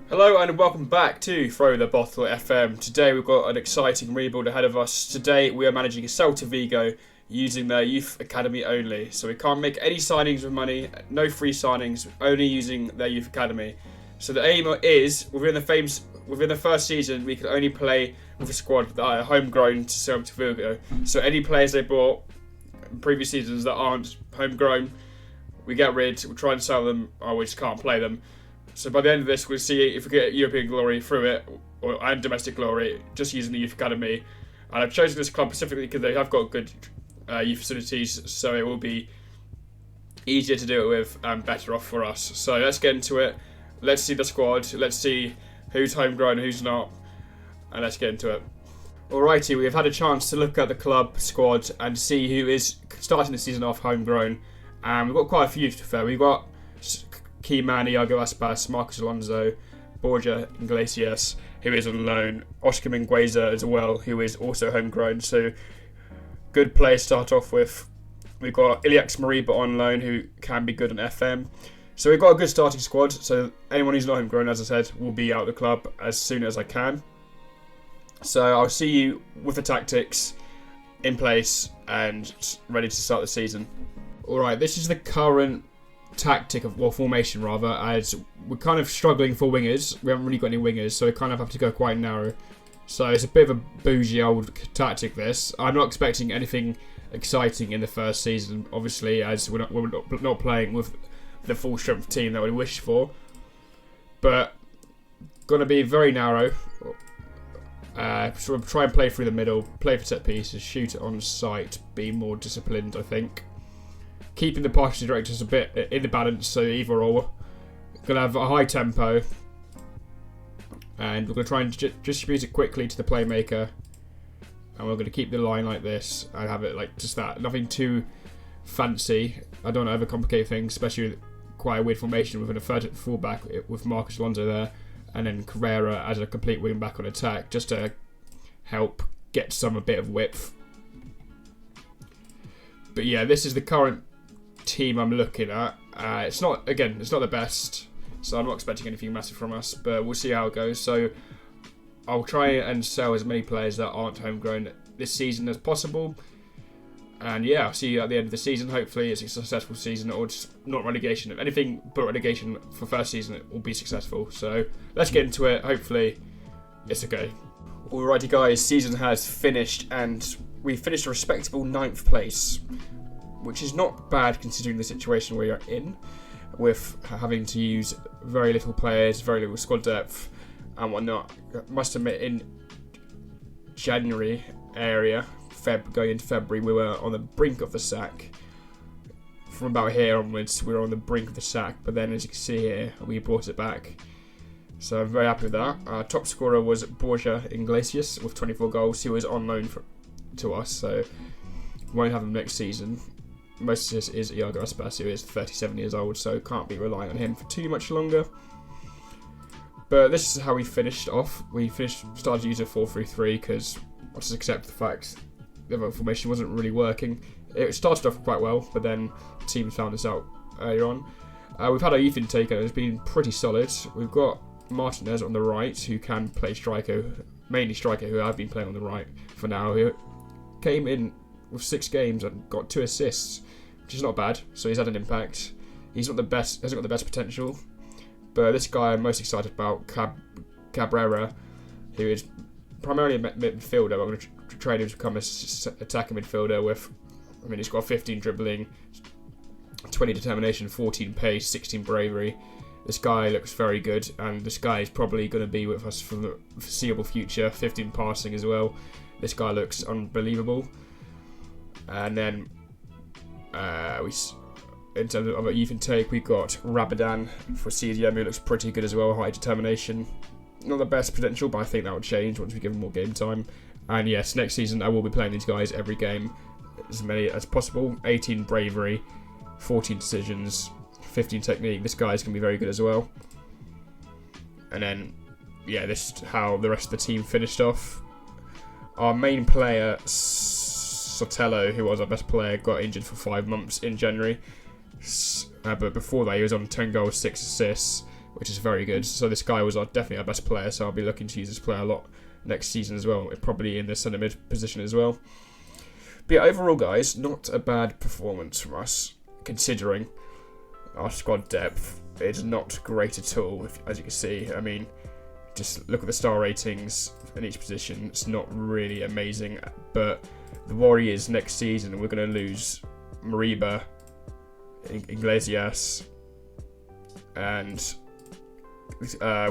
Hello and welcome back to Throw the Bottle FM. Today we've got an exciting rebuild ahead of us. Today we are managing Celta Vigo using their Youth Academy only. So we can't make any signings with money, no free signings, only using their Youth Academy. So the aim is, within the first season, we can only play with a squad that are homegrown to Celta Vigo. So any players they bought in previous seasons that aren't homegrown, we get rid, we try and sell them, or we just can't play them. So by the end of this, we'll see if we get European glory through it, and domestic glory, just using the Youth Academy. And I've chosen this club specifically because they have got good youth facilities, so it will be easier to do it with and better off for us. So let's get into it. Let's see the squad. Let's see who's homegrown and who's not. And let's get into it. Alrighty, we've had a chance to look at the club squad and see who is starting the season off homegrown. And we've got quite a few, to be fair. We've got key man Iago Aspas, Marcos Alonso, Borja Iglesias, who is on loan, Oscar Mingueza as well, who is also homegrown. So good players to start off with. We've got Iliax Mariba on loan, who can be good on FM. So we've got a good starting squad. So anyone who's not homegrown, as I said, will be out of the club as soon as I can. So I'll see you with the tactics in place and ready to start the season. Alright, this is the current formation rather, as we're kind of struggling for wingers. We haven't really got any wingers, so we kind of have to go quite narrow. So it's a bit of a bougie old tactic this. I'm not expecting anything exciting in the first season, obviously, as we're not playing with the full strength team that we wish for. But gonna be very narrow. Sort of try and play through the middle, play for set pieces, shoot it on sight, be more disciplined, I think. Keeping the passing directors a bit in the balance, so either or. Gonna have a high tempo, and we're gonna try and distribute it quickly to the playmaker, and we're gonna keep the line like this and have it like just that, nothing too fancy. I don't want to overcomplicate things, especially with quite a weird formation with a third fullback with Marcos Alonso there, and then Carrera as a complete wing back on attack, just to help get a bit of width. But yeah, this is the current team I'm looking at. It's not the best, so I'm not expecting anything massive from us, but we'll see how it goes. So I'll try and sell as many players that aren't homegrown this season as possible, and yeah, I'll see you at the end of the season. Hopefully it's a successful season, or just not relegation. If anything but relegation for first season, it will be successful. So let's get into it. Hopefully it's okay. Alrighty guys, season has finished and we finished a respectable 9th place, which is not bad considering the situation we are in, with having to use very little players, very little squad depth and whatnot. I must admit, in January area, going into February, we were on the brink of the sack. From about here onwards, we were on the brink of the sack, but then as you can see here, we brought it back. So I'm very happy with that. Our top scorer was Borja Iglesias with 24 goals. He was on loan to us, so won't have him next season. Most of this is Iago Aspas, who is 37 years old, so can't be relying on him for too much longer. But this is how we finished off. We started using 4-3-3 because I'll just accept the fact the other formation wasn't really working. It started off quite well, but then the team found us out earlier on. We've had our youth intake and it's been pretty solid. We've got Martinez on the right, who can play striker, mainly striker, who I've been playing on the right for now. He came in with 6 games and got 2 assists, which is not bad. So he's had an impact. He's not the best, hasn't got the best potential, but this guy I'm most excited about, Cabrera, who is primarily a midfielder. I'm going to train him to become an attacking midfielder with, he's got 15 dribbling, 20 determination, 14 pace, 16 bravery. This guy looks very good, and this guy is probably going to be with us for the foreseeable future. 15 passing as well. This guy looks unbelievable. And then in terms of a youth intake, we got Rabadan for CDM, who looks pretty good as well. High determination, not the best potential, but I think that will change once we give him more game time. And yes, next season I will be playing these guys every game, as many as possible. 18 bravery, 14 decisions, 15 technique. This guy's going to be very good as well. And then, yeah, this is how the rest of the team finished off. Our main player, Sotelo, who was our best player, got injured for 5 months in January. But before that, he was on 10 goals, 6 assists. which is very good. So this guy was definitely our best player, so I'll be looking to use this player a lot next season as well, probably in the centre mid position as well. But yeah, overall, guys, not a bad performance from us, considering our squad depth is not great at all, as you can see. I mean, just look at the star ratings in each position. It's not really amazing, but the worry is next season we're going to lose Mariba, Iglesias, and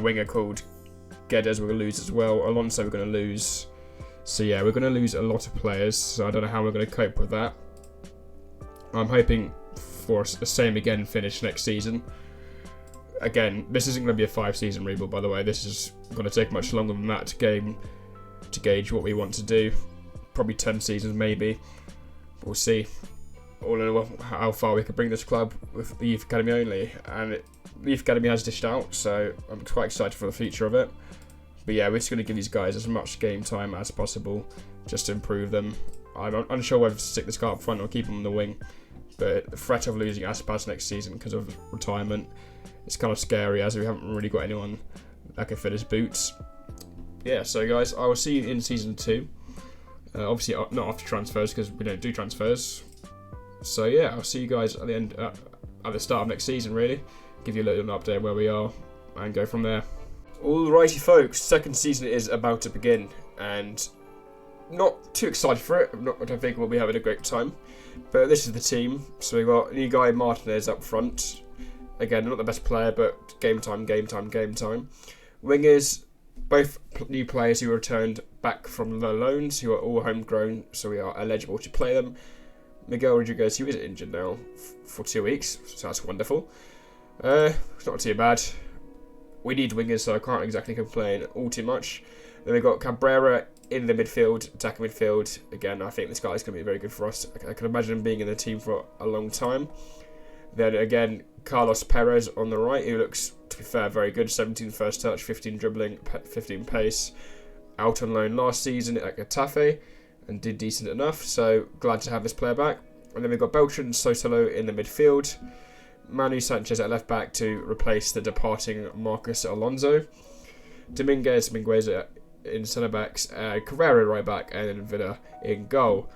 winger called Guedes we're going to lose as well. Alonso we're going to lose. So yeah, we're going to lose a lot of players. So I don't know how we're going to cope with that. I'm hoping for the same again finish next season. Again, this isn't going to be a 5-season rebuild, by the way. This is going to take much longer than that to gauge what we want to do. Probably 10 seasons, maybe. We'll see. All in all, how far we can bring this club with the Youth Academy only. And the Youth Academy has dished out, so I'm quite excited for the future of it. But yeah, we're just going to give these guys as much game time as possible, just to improve them. I'm unsure whether to stick this guy up front or keep him on the wing. But the threat of losing Aspas next season because of retirement, it's kind of scary, as we haven't really got anyone that can fit his boots. Yeah, so guys, I will see you in Season 2. Obviously, not after transfers, because we don't do transfers. So yeah, I'll see you guys at the end, at the start of next season, really. Give you a little update where we are, and go from there. Alrighty folks, second season is about to begin, and not too excited for it. I don't think we'll be having a great time. But this is the team. So we've got new guy Martinez up front. Again, not the best player, but game time. Wingers, both new players who returned back from the loans, who are all homegrown, so we are eligible to play them. Miguel Rodriguez, who is injured now for 2 weeks, so that's wonderful. It's not too bad. We need wingers, so I can't exactly complain all too much. Then we've got Cabrera in the midfield, attacking midfield. Again, I think this guy is going to be very good for us. I can imagine him being in the team for a long time. Then again, Carlos Perez on the right, who looks, to be fair, very good. 17 first touch, 15 dribbling, 15 pace. Out on loan last season at Getafe and did decent enough, so glad to have this player back. And then we've got Beltran and Sotelo in the midfield. Manu Sanchez at left back to replace the departing Marcus Alonso. Dominguez, Mingueza in centre backs, Carrera right back, and then Villa in goal.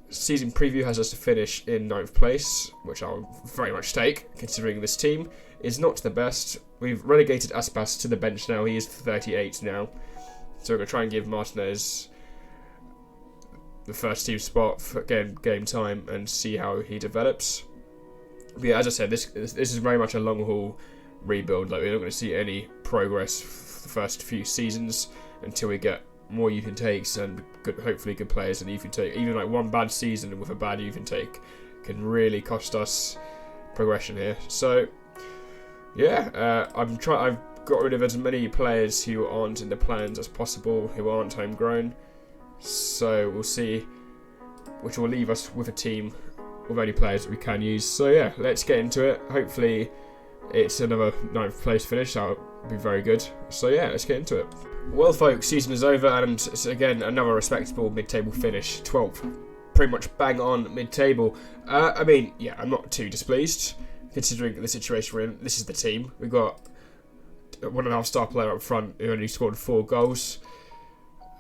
Season preview has us to finish in 9th place, which I'll very much take, considering this team is not the best. We've relegated Aspas to the bench now. He is 38 now, so we're going to try and give Martinez the first team spot for game time and see how he develops. But yeah, as I said, this is very much a long haul rebuild. Like, we're not going to see any progress for the first few seasons until we get more youth intakes and hopefully good players in the youth intake. Even like one bad season with a bad youth intake can really cost us progression here. So yeah, I've got rid of as many players who aren't in the plans as possible, who aren't homegrown. So we'll see, which will leave us with a team with only players that we can use. So yeah, let's get into it. Hopefully it's another 9th place finish. That would be very good. So yeah, let's get into it. Well folks, season is over, and it's again another respectable mid-table finish. 12th, pretty much bang on mid-table. I mean, yeah, I'm not too displeased considering the situation we're in. This is the team. We've got a 1.5 star player up front who only scored 4 goals.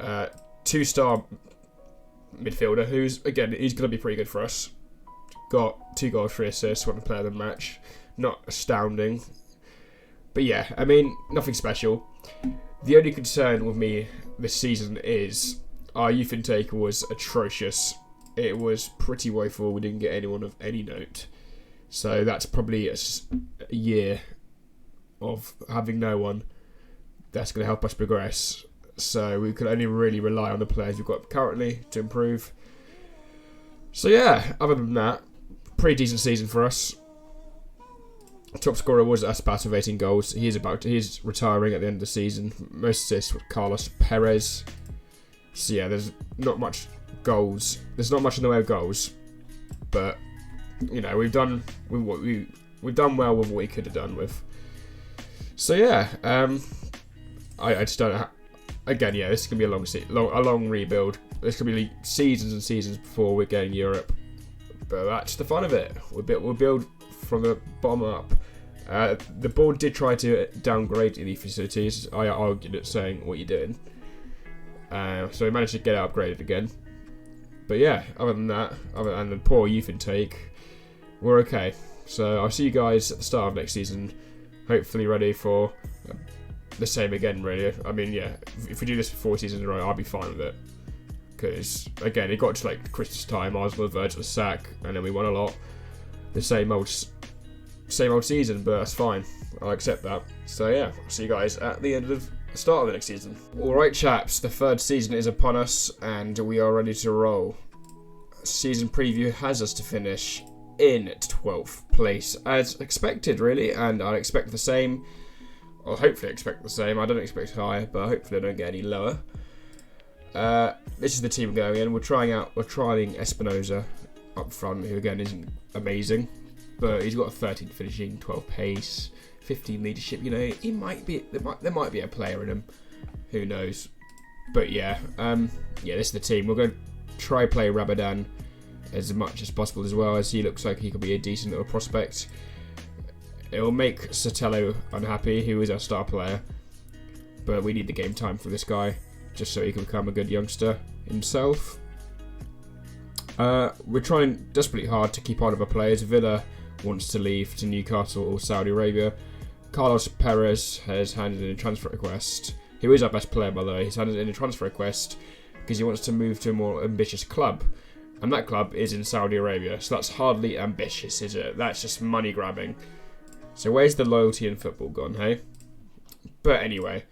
2-star midfielder who's going to be pretty good for us. Got 2 goals, 3 assists, one player of the match. Not astounding, but yeah, I mean, nothing special. The only concern with me this season is our youth intake was atrocious. It was pretty woeful. We didn't get anyone of any note, so that's probably a year of having no one that's going to help us progress. So we could only really rely on the players we've got currently to improve. So yeah, other than that, pretty decent season for us. Top scorer was Aspas with 18 goals. He's retiring at the end of the season. Most assists with Carlos Perez. So yeah, there's not much goals. There's not much in the way of goals, but you know, we've done well with what we could have done with. So yeah, I just don't know. Again, yeah, this is gonna be a long rebuild. There's gonna be seasons and seasons before we're getting Europe, but that's the fun of it. We'll build from the bottom up, The board did try to downgrade the facilities. I argued it, saying, "What are you doing?" So we managed to get it upgraded again. But yeah, other than that, other than the poor youth intake, we're okay. So I'll see you guys at the start of next season, hopefully ready for the same again, really. I mean, yeah, if we do this for 4 seasons in a row, I'll be fine with it. Because, again, it got to like Christmas time, I was on the verge of the sack, and then we won a lot. The same old season, but that's fine. I'll accept that. So yeah, I'll see you guys at the end of the start of the next season. Alright chaps, the 3rd season is upon us, and we are ready to roll. Season preview has us to finish in 12th place, as expected really, and I expect the same, or hopefully expect the same. I don't expect higher, but hopefully I don't get any lower. This is the team going in. We're trying Espinoza up front, who again isn't amazing, but he's got a 13 finishing, 12 pace, 15 leadership. You know, he might be there might be a player in him, who knows? But yeah, this is the team. We're going to try play Rabadan as much as possible as well, as he looks like he could be a decent little prospect. It will make Sotelo unhappy, who is our star player, but we need the game time for this guy, just so he can become a good youngster himself. We're trying desperately hard to keep on with our players. Villa wants to leave to Newcastle or Saudi Arabia. Carlos Perez has handed in a transfer request. Who is our best player, by the way? He's handed in a transfer request because he wants to move to a more ambitious club. And that club is in Saudi Arabia, so that's hardly ambitious, is it? That's just money grabbing. So where's the loyalty in football gone, hey? But anyway,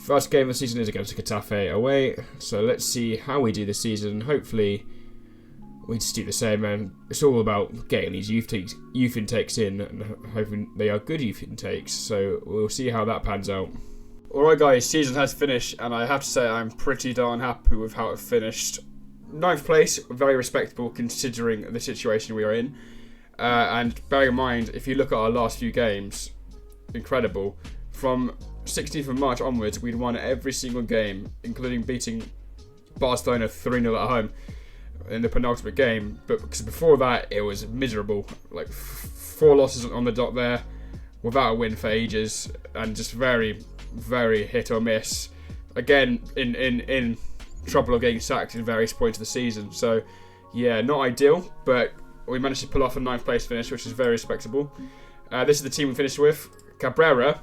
first game of the season is against Getafe away, so let's see how we do this season. Hopefully we just do the same, and it's all about getting these youth intakes in, and hoping they are good youth intakes, so we'll see how that pans out. Alright guys, season has finished, and I have to say I'm pretty darn happy with how it finished. 9th place, very respectable considering the situation we are in. And bearing in mind, if you look at our last few games, incredible. From 16th of March onwards, we'd won every single game, including beating Barcelona 3-0 at home in the penultimate game. But because before that, it was miserable. Like 4 losses on the dot there, without a win for ages, and just very, very hit or miss. Again, in trouble of getting sacked in various points of the season. So, yeah, not ideal, but we managed to pull off a 9th place finish, which is very respectable. This is the team we finished with. Cabrera,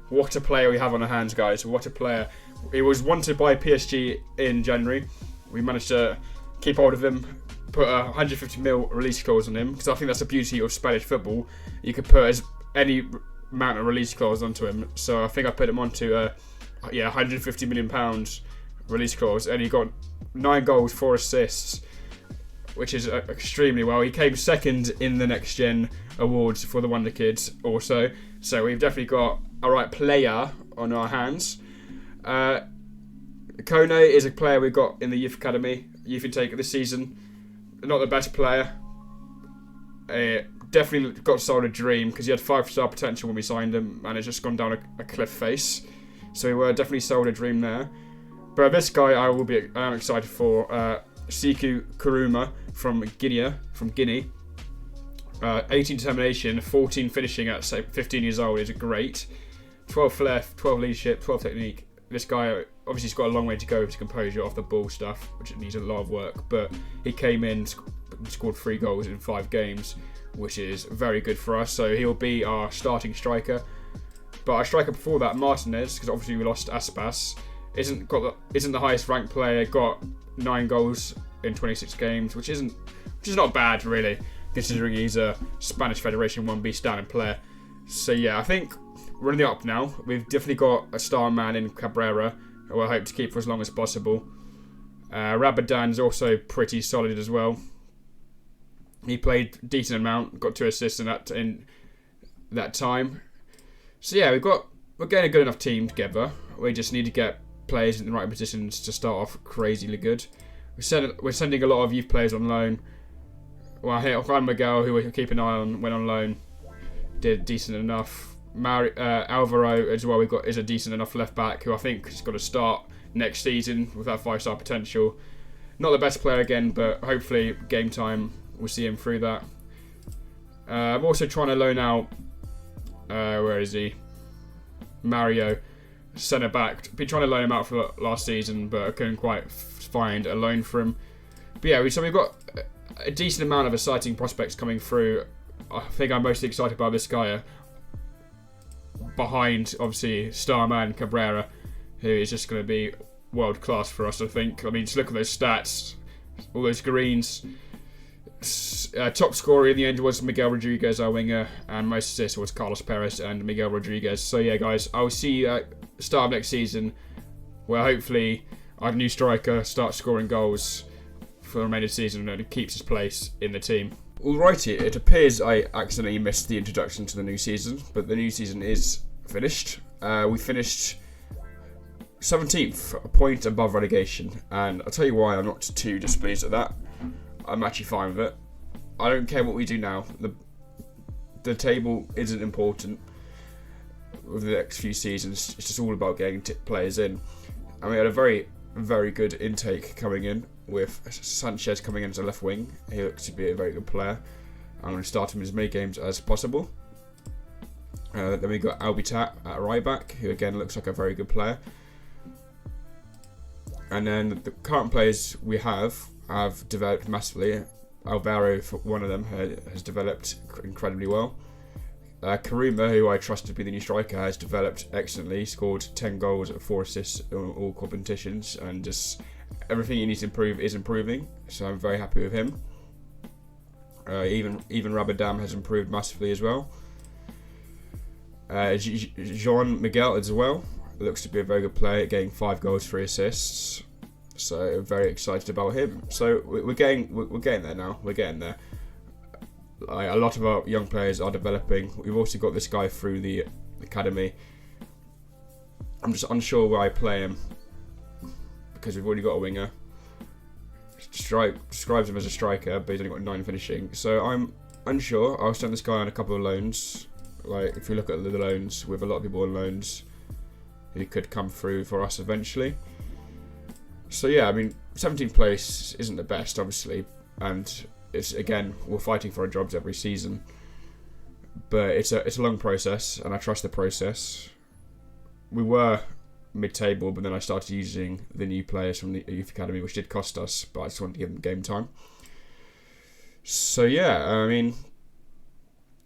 what a player we have on our hands, guys. What a player. He was wanted by PSG in January. We managed to keep hold of him, put a 150 mil release clause on him, because I think that's the beauty of Spanish football. You could put any amount of release clause onto him. So I think I put him onto £150 million release clause, and he got 9 goals, 4 assists, which is extremely well. He came second in the Next Gen Awards for the Wonder Kids also, so we've definitely got a right player on our hands. Kone is a player we got in the Youth Academy, Youth Intake this season. Not the best player. Definitely got sold a dream, because he had 5-star potential when we signed him, and it's just gone down a cliff face. So we were definitely sold a dream there. But this guy I am excited for. Siku Kuruma from Guinea. 18 determination, 14 finishing at 15 years old is great. 12 flair, 12 leadership, 12 technique. This guy obviously has got a long way to go to composure off the ball stuff, which needs a lot of work. But he came in, scored 3 goals in 5 games, which is very good for us. So he'll be our starting striker. But our striker before that, Martinez, because obviously we lost Aspas, isn't the highest ranked player. Got 9 goals in 26 games, which is not bad really, considering he's a Spanish Federation 1B standard player. So yeah, I think we're in the up now. We've definitely got a star man in Cabrera, who I hope to keep for as long as possible. Rabadan's also pretty solid as well. He played a decent amount, got 2 assists in that time. So yeah, we're getting a good enough team together. We just need to get players in the right positions to start off crazily good. We're sending a lot of youth players on loan. Well, here, Juan Miguel, who we keep an eye on, went on loan, did decent enough. Alvaro as well, is a decent enough left back, who I think has got to start next season with that 5-star potential. Not the best player again, but hopefully game time we'll see him through that. I'm also trying to loan out, where is he? Mario, centre back. Been trying to loan him out for last season, but I couldn't quite find a loan for him. But yeah, so we've got a decent amount of exciting prospects coming through. I think I'm mostly excited about this guy behind, obviously, Starman Cabrera, who is just going to be world class for us, I think. I mean, just look at those stats, all those greens. Top scorer in the end was Miguel Rodriguez, our winger, and most assists was Carlos Perez and Miguel Rodriguez. So yeah, guys, I'll see you at the start of next season, where hopefully our new striker starts scoring goals for the remainder of the season and keeps his place in the team. Alrighty, it appears I accidentally missed the introduction to the new season, but the new season is finished. We finished 17th, a point above relegation, and I'll tell you why I'm not too displeased at that. I'm actually fine with it. I don't care what we do now. The table isn't important with the next few seasons. It's just all about getting players in. And we had a very, very good intake coming in, with Sanchez coming in as a left wing. He looks to be a very good player. I'm going to start him in as many games as possible. Then we got Albitat at right back, who again looks like a very good player. And then the current players we have developed massively. Alvaro, for one of them, has developed incredibly well. Karuma, who I trust to be the new striker, has developed excellently. He scored 10 goals and 4 assists in all competitions, and just everything he needs to improve is improving. So I'm very happy with him. Even Rabadam has improved massively as well. Jean Miguel as well looks to be a very good player, getting 5 goals, 3 assists. So very excited about him. So we're getting there now. We're getting there. A lot of our young players are developing. We've also got this guy through the academy. I'm just unsure where I play him because we've already got a winger. Describes him as a striker, but he's only got 9 finishing. So I'm unsure. I'll send this guy on a couple of loans. Like, if you look at the loans, with a lot of people on loans who could come through for us eventually. So yeah, I mean, 17th place isn't the best, obviously, and it's, again, we're fighting for our jobs every season, but it's a long process, and I trust the process. We were mid-table, but then I started using the new players from the Youth Academy, which did cost us, but I just wanted to give them game time. So yeah, I mean,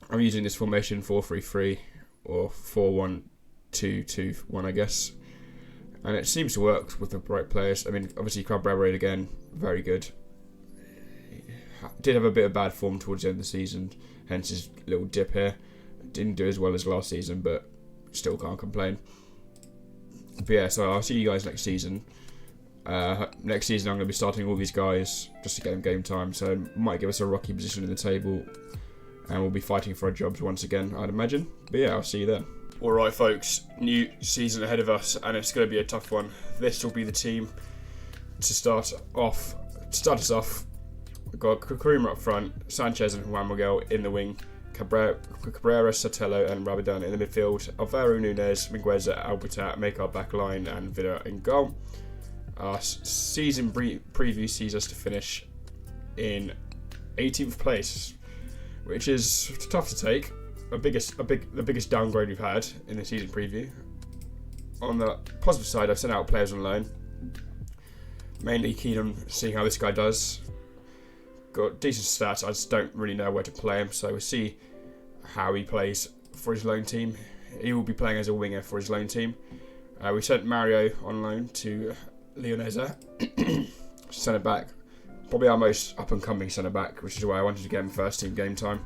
I'm using this formation 4-3-3 or 4-1-2-2-1, I guess. And it seems to work with the right players. I mean, obviously, Cabrera again, very good. Did have a bit of bad form towards the end of the season, hence his little dip here. Didn't do as well as last season, but still can't complain. But yeah, so I'll see you guys next season. Next season, I'm going to be starting all these guys just to get them game time, so it might give us a rocky position in the table, and we'll be fighting for our jobs once again, I'd imagine. But yeah, I'll see you then. Alright folks, new season ahead of us, and it's going to be a tough one. This will be the team to start us off. We've got Karuma up front, Sanchez and Juan Miguel in the wing, Cabrera, Sotelo and Rabadan in the midfield, Alvaro Nunes, Mingueza, Albertat make our back line, and Vida in goal. Our season preview sees us to finish in 18th place, which is tough to take. The biggest downgrade we've had in the season preview. On the positive side, I've sent out players on loan. Mainly keen on seeing how this guy does. Got decent stats, I just don't really know where to play him, so we'll see how he plays for his loan team. He will be playing as a winger for his loan team. We sent Mario on loan to Leonesa, centre back. Probably our most up and coming centre back, which is why I wanted to get him first team game time.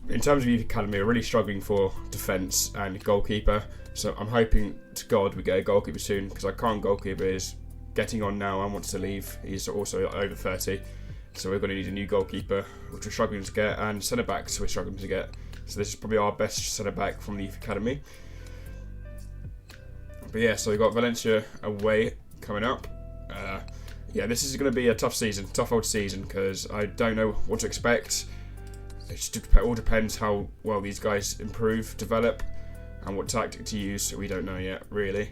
In terms of Youth Academy, we're really struggling for defence and goalkeeper, so I'm hoping to God we get a goalkeeper soon, because our current goalkeeper is getting on now and wants to leave. He's also over 30, so we're going to need a new goalkeeper, which we're struggling to get, and centre backs we're struggling to get. So this is probably our best centre back from the Youth Academy. But yeah, so we've got Valencia away coming up. Yeah, this is going to be a tough old season, because I don't know what to expect. It all depends how well these guys improve, develop, and what tactic to use. We don't know yet, really.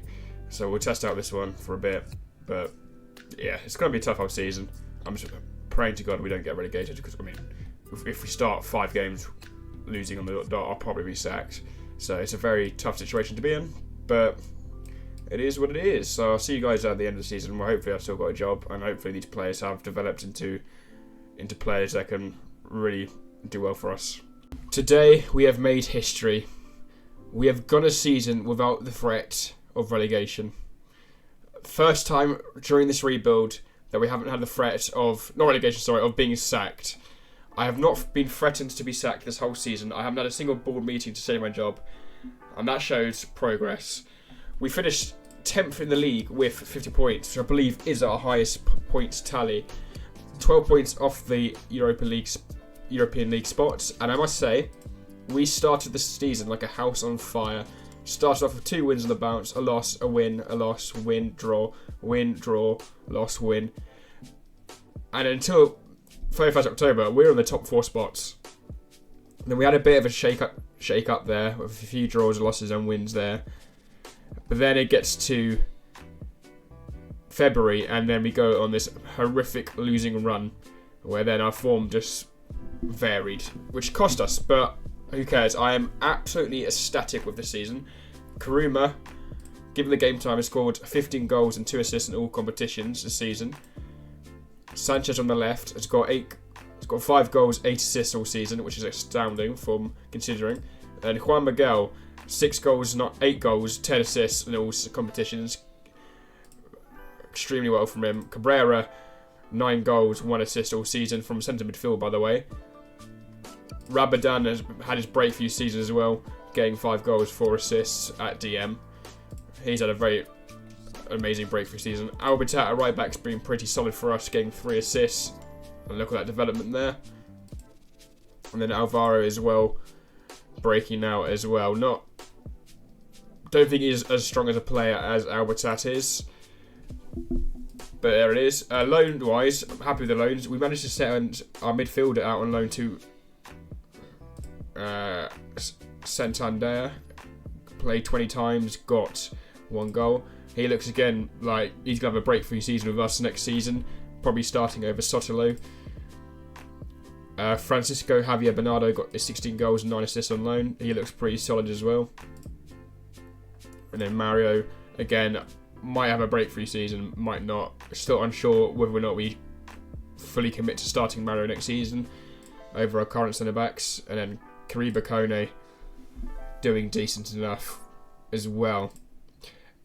So we'll test out this one for a bit. But yeah, it's going to be a tough old season. I'm just praying to God we don't get relegated, because I mean, if we start 5 games losing on the dot, I'll probably be sacked. So it's a very tough situation to be in, but it is what it is. So I'll see you guys at the end of the season, where hopefully I've still got a job, and hopefully these players have developed into players that can really do well for us. Today we have made history. We have gone a season without the threat of relegation. First time during this rebuild that we haven't had the threat of, not relegation, sorry, of being sacked. I have not been threatened to be sacked this whole season. I haven't had a single board meeting to save my job, and that shows progress. We finished 10th in the league with 50 points, which I believe is our highest points tally. 12 points off the European League spots, and I must say, we started the season like a house on fire. Started off with 2 wins on the bounce, a loss, a win, draw, loss, win. And until 31st October, we were in the top 4 spots. And then we had a bit of a shake up there, with a few draws, losses and wins there. But then it gets to February, and then we go on this horrific losing run, where then our form just varied, which cost us, but who cares? I am absolutely ecstatic with this season. Kuruma, given the game time, has scored 15 goals and 2 assists in all competitions this season. Sanchez on the left has got 5 goals, 8 assists all season, which is astounding from considering. And Juan Miguel, 8 goals, 10 assists in all competitions. Extremely well from him. Cabrera, 9 goals, 1 assist all season from centre midfield, by the way. Rabadan has had his breakthrough season as well, getting 5 goals, 4 assists at DM. He's had a very amazing breakthrough season. Albertat at right back's been pretty solid for us, getting 3 assists. And look at that development there. And then Alvaro as well, breaking out as well. Don't think he's as strong as a player as Albertat is, but there it is. Loan-wise, I'm happy with the loans. We managed to send our midfielder out on loan to Santander. Played 20 times, got 1 goal. He looks again like he's going to have a breakthrough season with us next season, probably starting over Sotelo. Francisco Javier Bernardo got his 16 goals and 9 assists on loan. He looks pretty solid as well. And then Mario, again, might have a breakthrough season, might not. Still unsure whether or not we fully commit to starting Mario next season over our current centre-backs. And then Kariba Kone doing decent enough as well.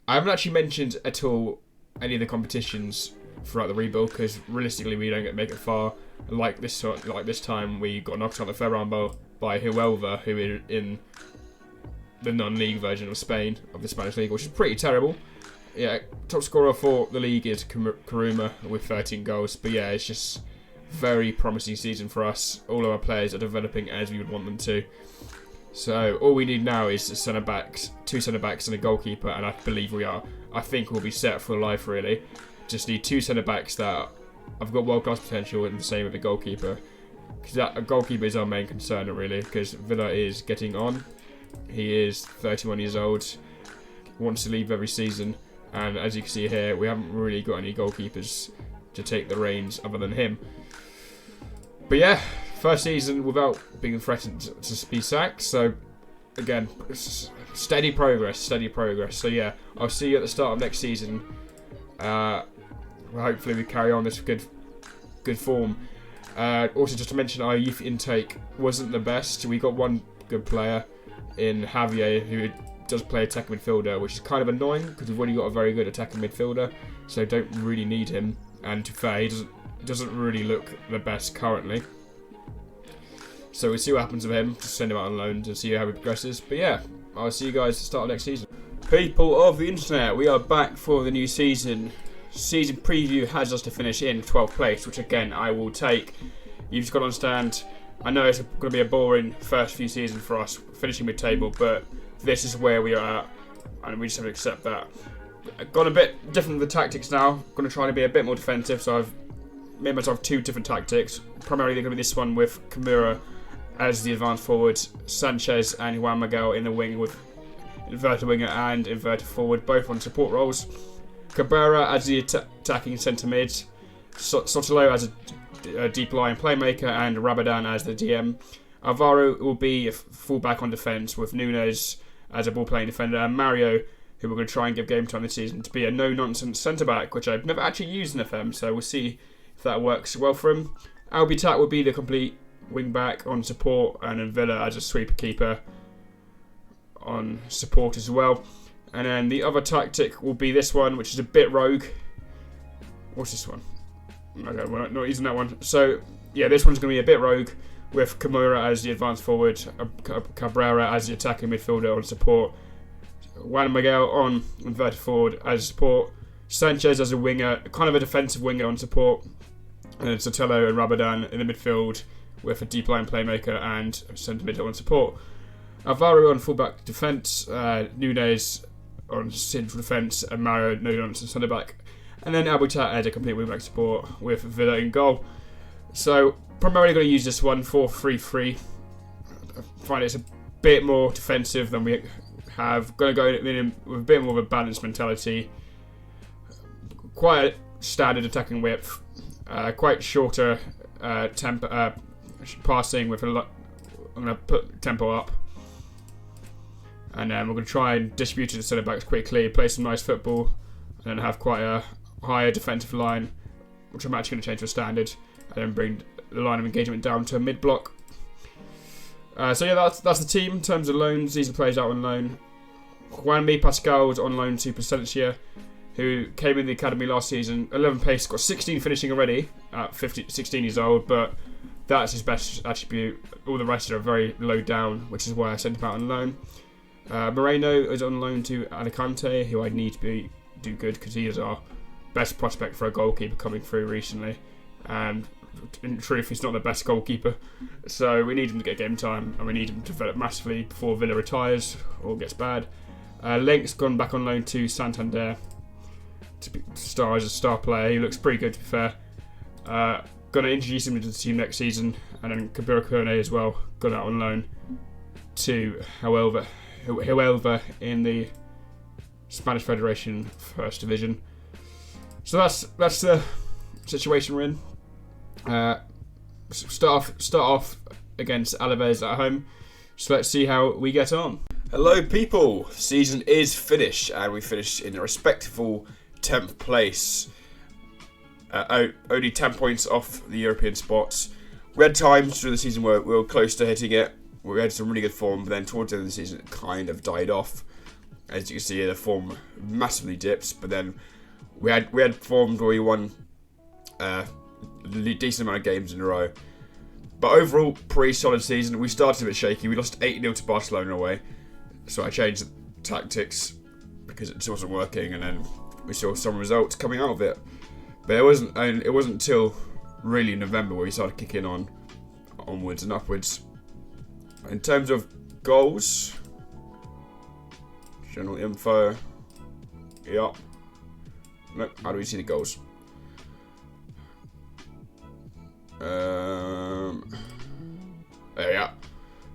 I haven't actually mentioned at all any of the competitions throughout the rebuild, because realistically we don't make it far. Like this time, we got knocked out of the Ferrambo by Huelva, who is in the non-league version of Spain, of the Spanish league, which is pretty terrible. Yeah, top scorer for the league is Kuruma with 13 goals. But yeah, it's just very promising season for us. All of our players are developing as we would want them to. So all we need now is 2 centre-backs and a goalkeeper, and I believe we are. I think we'll be set for life, really. Just need 2 centre-backs that have got world-class potential, and the same with the goalkeeper. Because a goalkeeper is our main concern, really, because Villa is getting on. He is 31 years old, wants to leave every season, and as you can see here, we haven't really got any goalkeepers to take the reins other than him. But yeah, first season without being threatened to be sacked, so again, steady progress. So yeah, I'll see you at the start of next season. Hopefully we carry on this good form. Also, just to mention, our youth intake wasn't the best. We got 1 good player in Javier, who does play attacking midfielder, which is kind of annoying because we've already got a very good attacking midfielder, so don't really need him. And to be fair, he doesn't really look the best currently. So we'll see what happens with him. Just send him out on loan to see how he progresses. But yeah, I'll see you guys at the start of next season. People of the internet, we are back for the new season. Season preview has us to finish in 12th place, which again I will take. You've just got to understand, I know it's going to be a boring first few seasons for us, finishing mid-table, but this is where we are at, and we just have to accept that. I've gone a bit different with the tactics now. Going to try to be a bit more defensive, so I've made myself 2 different tactics. Primarily going to be this one with Kimura as the advanced forward, Sanchez and Juan Miguel in the wing with inverted winger and inverted forward, both on support roles. Cabrera as the attacking centre mid, Sotelo as a deep line playmaker, and Rabadan as the DM. Alvaro will be a fullback on defence, with Nunes as a ball-playing defender, and Mario, who we're going to try and give game time this season, to be a no-nonsense centre-back, which I've never actually used in FM, so we'll see if that works well for him. Albitat will be the complete wing-back on support, and then Villa as a sweeper keeper on support as well. And then the other tactic will be this one, which is a bit rogue. What's this one? Okay, we're not using that one. So, yeah, this one's going to be a bit rogue, with Kimura as the advanced forward, Cabrera as the attacking midfielder on support, Juan Miguel on inverted forward as support, Sanchez as a winger, kind of a defensive winger on support, and then Sotelo and Rabadan in the midfield with a deep line playmaker and centre mid on support. Alvaro on fullback defence, Nunes on central defence, and Mario on centre back. And then Albitat as a complete wingback support with Villa in goal. So, primarily going to use this one 4-3-3. I find it's a bit more defensive than we have. Going to go in with a bit more of a balanced mentality. Quite a standard attacking width. Quite shorter passing with a lot. I'm going to put tempo up. And then we're going to try and distribute it to centre backs quickly, play some nice football, and then have quite a higher defensive line, which I'm actually going to change to a standard, and then bring the line of engagement down to a mid block. So yeah, that's the team in terms of loans. These are players out on loan. Juanmi Pascal's on loan to Placentia, who came in the academy last season. 11 pace, got 16 finishing already at 16 years old, but that's his best attribute. All the rest are very low down, which is why I sent him out on loan. Moreno is on loan to Alicante, who I need to do good because he is our best prospect for a goalkeeper coming through recently. And in truth, he's not the best goalkeeper. So we need him to get game time, and we need him to develop massively before Villa retires or gets bad. Link's gone back on loan to Santander to star as a star player. He looks pretty good, to be fair. Going to introduce him into the team next season. And then Kabira Kone as well, gone out on loan to Huelva in the Spanish Federation First Division. So that's the situation we're in. Start off against Alaves at home. So let's see how we get on. Hello people, season is finished, and we finished in a respectable 10th place. Only 10 points off the European spots. We had times through the season where we were close to hitting it. We had some really good form, but then towards the end of the season it kind of died off. As you can see, the form massively dips, but then we had form where we won a decent amount of games in a row. But overall, pretty solid season. We started a bit shaky. We lost 8-0 to Barcelona away, so I changed the tactics because it just wasn't working, and then we saw some results coming out of it. But it wasn't until really November where we started kicking onwards and upwards. In terms of goals, general info, yeah. Nope, how do we see the goals? There we are.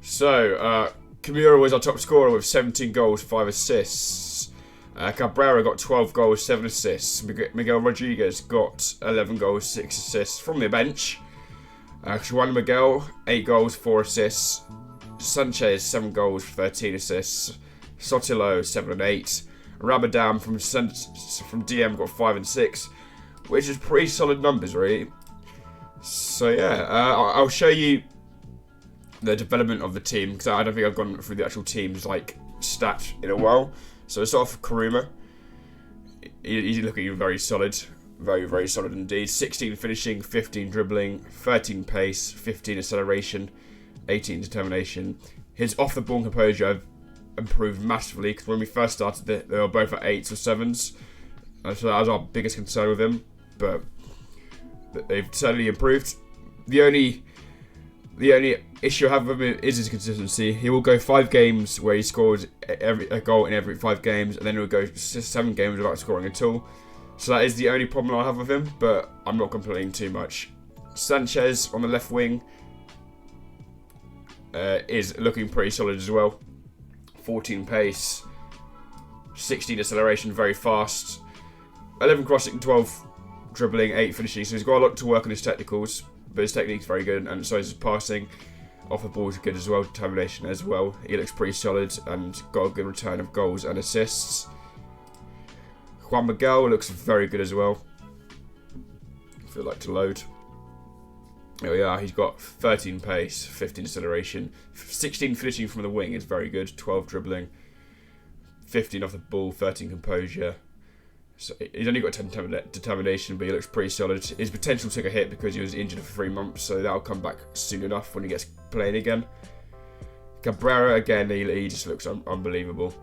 So, Kimura was our top scorer with 17 goals, 5 assists. Cabrera got 12 goals, 7 assists. Miguel Rodriguez got 11 goals, 6 assists from the bench. Juan Miguel, 8 goals, 4 assists. Sanchez, 7 goals, 13 assists. Sotelo, 7 and 8. Rabadan from DM got 5 and 6, which is pretty solid numbers, really. So yeah, I'll show you the development of the team, because I don't think I've gone through the actual team's stat in a while. So it's off Karuma. He's looking very solid. Very, very solid indeed. 16 finishing, 15 dribbling, 13 pace, 15 acceleration, 18 determination. His off-the-ball composure improved massively, because when we first started they were both at 8s or 7s. So that was our biggest concern with him. But they've certainly improved. The only issue I have with him is his consistency. He will go 5 games where he scores a goal in every 5 games, and then he will go 7 games without scoring at all. So that is the only problem I have with him, but I'm not complaining too much. Sanchez on the left wing is looking pretty solid as well. 14 pace, 16 acceleration, very fast. 11 crossing, 12 dribbling, 8 finishing, so he's got a lot to work on his technicals. but his technique's very good, and so is his passing. Off the ball is good as well, determination as well. He looks pretty solid and got a good return of goals and assists. Juan Miguel looks very good as well. I feel like to load. There we are. He's got 13 pace, 15 acceleration, 16 finishing from the wing is very good, 12 dribbling, 15 off the ball, 13 composure. So he's only got 10 determination, but he looks pretty solid. His potential took a hit because he was injured for 3 months, so that'll come back soon enough when he gets playing again. Cabrera, again, he just looks unbelievable.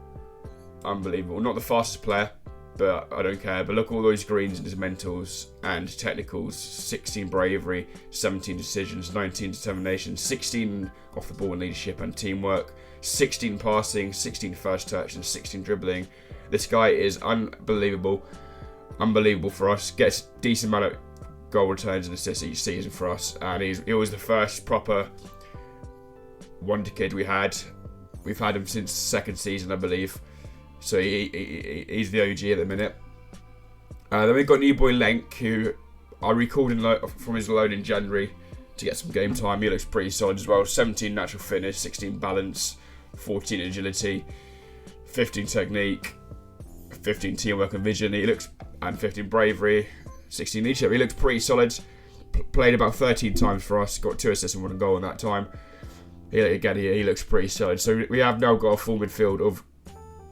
Unbelievable. Not the fastest player, but I don't care. But look at all those greens in his mentals and technicals. 16 bravery, 17 decisions, 19 determination, 16 off the ball in leadership and teamwork, 16 passing, 16 first touch, and 16 dribbling. This guy is unbelievable. Unbelievable for us. Gets a decent amount of goal returns and assists each season for us. And he was the first proper wonder kid we had. We've had him since the second season, I believe. So he's the OG at the minute. Then we've got new boy Lenk, who I recalled from his loan in January to get some game time. He looks pretty solid as well. 17 natural fitness, 16 balance, 14 agility, 15 technique, 15 teamwork and vision. And 15 bravery, 16 leadership. He looks pretty solid. Played about 13 times for us. Got 2 assists and 1 goal in that time. He looks pretty solid. So we have now got a full midfield of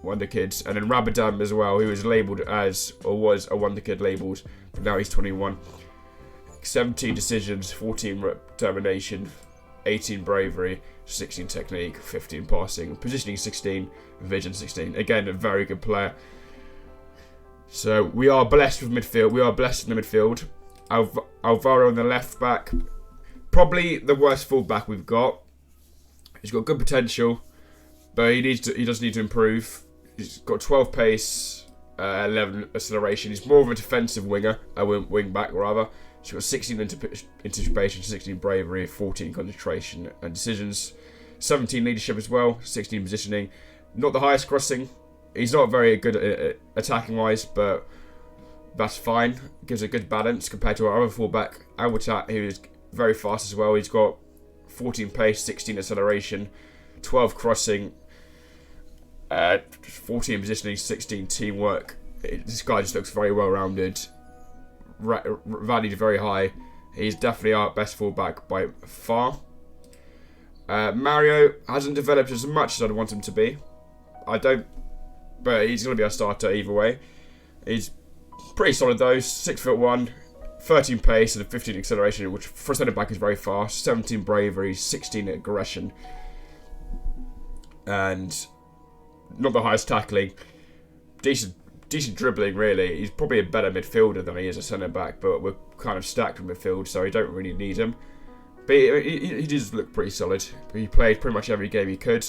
wonder kids, and then Rabadam as well, who was labelled as, or was a wonder kid labelled, but now he's 21. 17 decisions, 14 determination, 18 bravery, 16 technique, 15 passing, positioning 16, vision 16. Again, a very good player. So we are blessed with midfield. We are blessed in the midfield. Alvaro on the left back, probably the worst full back we've got. He's got good potential, but he does need to improve. He's got 12 pace, 11 acceleration. He's more of a defensive winger, a wing back rather. He's got 16 anticipation, 16 bravery, 14 concentration and decisions, 17 leadership as well, 16 positioning. Not the highest crossing. He's not very good at attacking wise, but that's fine. Gives a good balance compared to our other fullback, Albertat, who is very fast as well. He's got 14 pace, 16 acceleration, 12 crossing, 14 positioning, 16 teamwork. This guy just looks very well rounded, valued very high. He's definitely our best fullback by far. Mario hasn't developed as much as I'd want him to be. But he's going to be our starter either way. He's pretty solid though. 6'1", 13 pace and 15 acceleration, which for a centre back is very fast. 17 bravery, 16 aggression, and not the highest tackling. Decent dribbling really. He's probably a better midfielder than he is a centre back, but we're kind of stacked with midfield, so we don't really need him. But he does look pretty solid. He played pretty much every game he could.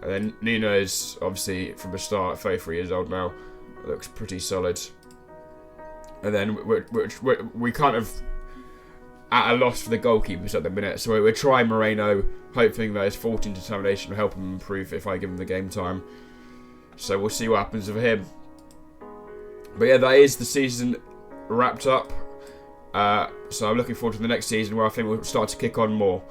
And then Nuno is obviously from the start 33 years old now. Looks pretty solid. And then we kind of at a loss for the goalkeepers at the minute, so we're trying Moreno, hoping that his 14 determination will help him improve if I give him the game time. So we'll see what happens with him. But yeah, that is the season wrapped up. So I'm looking forward to the next season where I think we'll start to kick on more.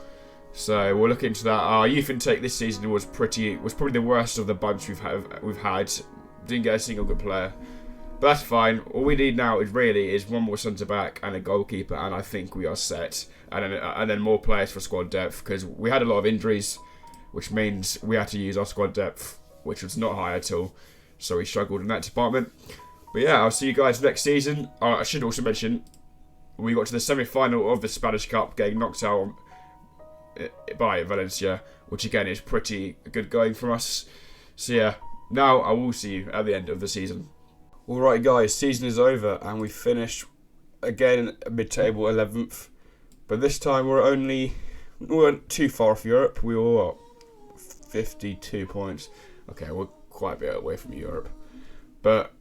So we'll look into that. Our youth intake this season was probably the worst of the bunch we've had. Didn't get a single good player, but that's fine. All we need now is one more centre back and a goalkeeper, and I think we are set. And then more players for squad depth, because we had a lot of injuries, which means we had to use our squad depth, which was not high at all. So we struggled in that department. But yeah, I'll see you guys next season. I should also mention we got to the semi-final of the Spanish Cup, getting knocked out by Valencia, which again is pretty good going for us. So yeah, now I will see you at the end of the season. Alright guys, season is over and we finished again mid-table 11th, but this time we weren't too far off Europe. We were 52 points. Okay, we're quite a bit away from Europe, but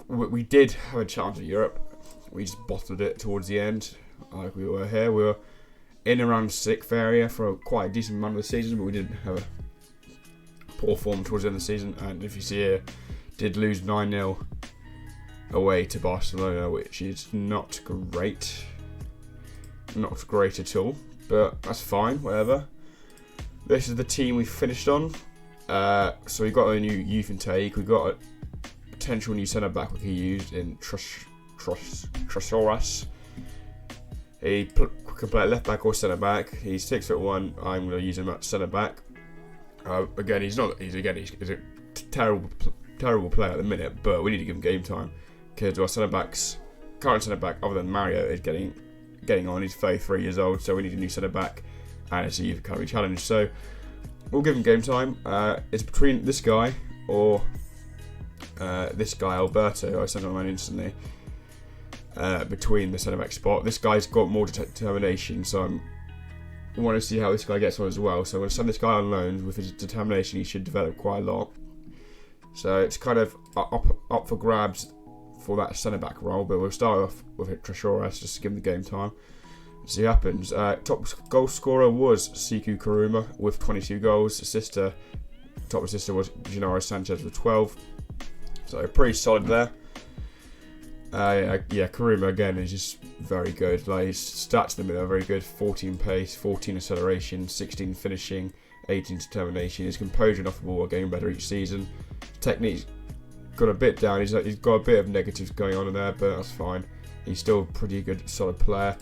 we did have a chance at Europe. We just bottled it towards the end. Like we were here, we were in around 6th area for quite a decent amount of the season, but we did have a poor form towards the end of the season. And if you see here, did lose 9-0 away to Barcelona, which is not great. not great at all, but that's fine, whatever. This is the team we finished on. So we got a new youth intake. We got a potential new centre back we could use in Trosoras. He can play left back or centre back. He's 6'1". I'm going to use him at centre back. Again, he's a terrible player at the minute, but we need to give him game time because our current centre back, other than Mario, is getting on. He's 33 years old, so we need a new centre back, and it's a youth academy challenge. So we'll give him game time. It's between this guy or this guy Alberto. I sent him on instantly. Between the centre back spot, this guy's got more determination, so I want to see how this guy gets on as well. So I'm going to send this guy on loan. With his determination, he should develop quite a lot. So it's kind of up for grabs for that centre back role, but we'll start off with Tresoras just to give him the game time. See what happens. Top goal scorer was Siku Kuruma with 22 goals. Top assister was Gennaro Sanchez with 12. So pretty solid there. Kuruma again is just very good. Like, his stats in the middle are very good. 14 pace, 14 acceleration, 16 finishing, 18 determination. His composure and off the ball are getting better each season. Technique's got a bit down. He's got a bit of negatives going on in there, but that's fine. He's still a pretty good, solid player.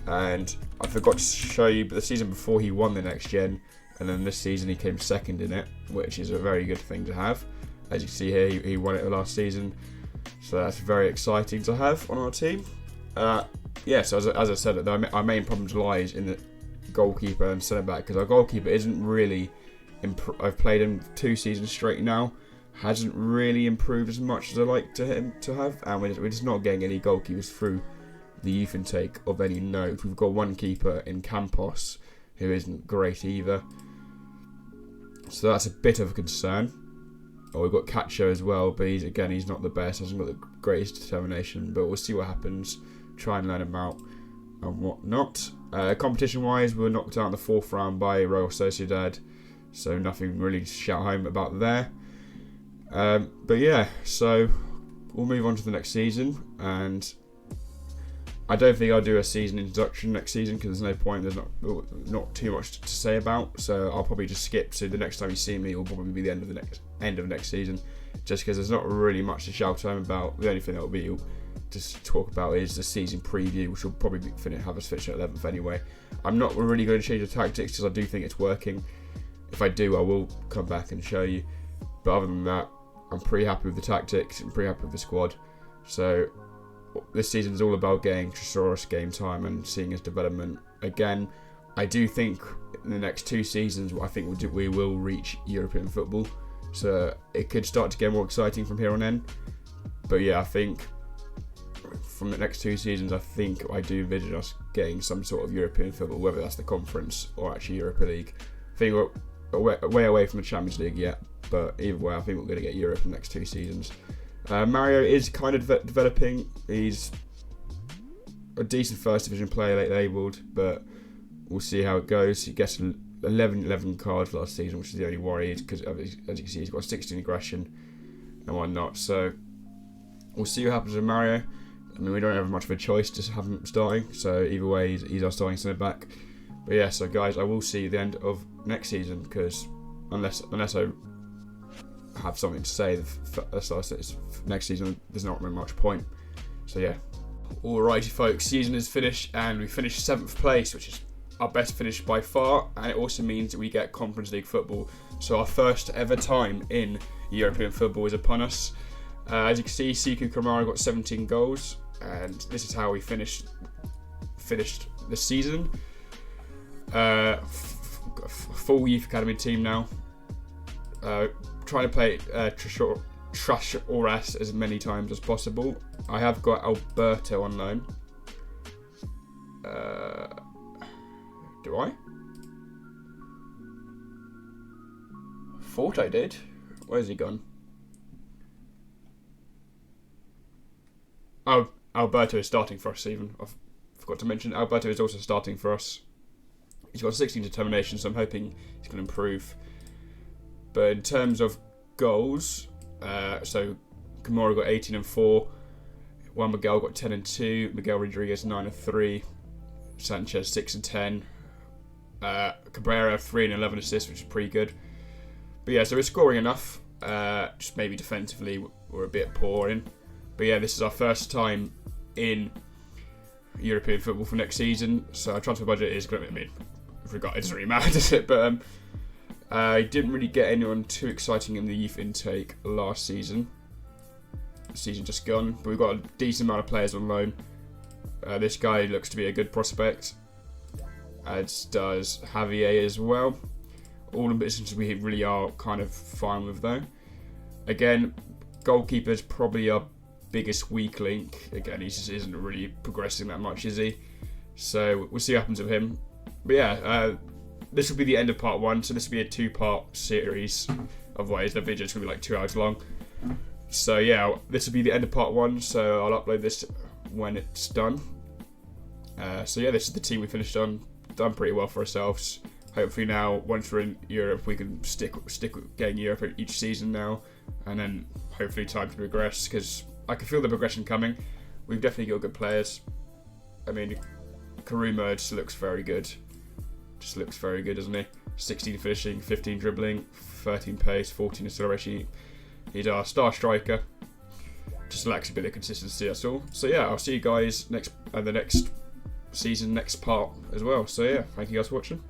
And I forgot to show you, but the season before he won the next gen, and then this season he came second in it, which is a very good thing to have. As you can see here, he won it last season. So that's very exciting to have on our team. So as I said, our main problems lies in the goalkeeper and centre back, because our goalkeeper isn't really. I've played him 2 seasons straight now. Hasn't really improved as much as I like him to have, and we're just not getting any goalkeepers through the youth intake of any note. We've got one keeper in Campos who isn't great either. So that's a bit of a concern. We've got Cacho as well, but he's not the best, hasn't got the greatest determination, but we'll see what happens, try and learn him out and whatnot. Competition-wise, we were knocked out in the 4th round by Real Sociedad, so nothing really to shout home about there. So we'll move on to the next season, and I don't think I'll do a season introduction next season because there's no point, there's not too much to say about, so I'll probably just skip to the next time you see me. Will probably be the end of next season, just because there's not really much to shout home about. The only thing that will be to talk about is the season preview, which will probably have us finish at 11th anyway. I'm not really going to change the tactics because I do think it's working. If I do, I will come back and show you, but other than that, I'm pretty happy with the tactics and pretty happy with the squad. So this season is all about getting Tresoras game time and seeing his development. Again, I do think in the next 2 seasons, I think we will reach European football. So it could start to get more exciting from here on in. But yeah, I think from the next 2 seasons, I do envision us getting some sort of European football, whether that's the Conference or actually Europa League. I think we're way away from the Champions League yet, but either way, I think we're going to get Europe in the next 2 seasons. Mario is kind of developing. He's a decent first division player, labelled, but we'll see how it goes. He gets 11 cards last season, which is the only worry, because as you can see, he's got 16 aggression and whatnot. So we'll see what happens with Mario. I mean, we don't have much of a choice to have him starting, so either way, he's our starting centre back. But yeah, so guys, I will see you at the end of next season, because unless I have something to say, next season there's not really much point. So yeah. Alrighty folks, season is finished and we finished 7th place, which is our best finish by far, and it also means that we get Conference League football. So our first ever time in European football is upon us. As you can see, Siku Kamara got 17 goals, and this is how we finished the season. Full youth academy team now. Trying to play Tresoras as many times as possible. I have got Alberto on loan. Do I? Thought I did. Where's he gone? Oh, Alberto is starting for us even. I forgot to mention Alberto is also starting for us. He's got 16 determination, so I'm hoping he's going to improve. But in terms of goals, so Kamara got 18 and 4. Juan Miguel got 10 and 2. Miguel Rodriguez 9 and 3. Sanchez 6 and 10. Cabrera 3 and 11 assists, which is pretty good. But yeah, so we're scoring enough. Just maybe defensively we're a bit poor in. But yeah, this is our first time in European football for next season, so our transfer budget is going to be, it doesn't really matter, does it? But I didn't really get anyone too exciting in the youth intake last season. The season just gone, but we've got a decent amount of players on loan. This guy looks to be a good prospect, as does Javier as well. All the positions we really are kind of fine with though. Again, goalkeeper's probably our biggest weak link. Again, he just isn't really progressing that much, is he? So we'll see what happens with him. But yeah, this will be the end of part 1, so this will be a 2-part series. Otherwise the video's going to be like 2 hours long. So yeah, this will be the end of part 1, so I'll upload this when it's done. So yeah, this is the team we finished on. Done pretty well for ourselves. Hopefully now, once we're in Europe, we can stick with getting Europe each season now, and then hopefully time to progress, because I can feel the progression coming. We've definitely got good players. I mean, Karuma just looks very good. Just looks very good, doesn't he? 16 finishing, 15 dribbling, 13 pace, 14 acceleration. He's our star striker. Just lacks a bit of consistency, that's all. So yeah, I'll see you guys the next season, next part as well. So yeah, thank you guys for watching.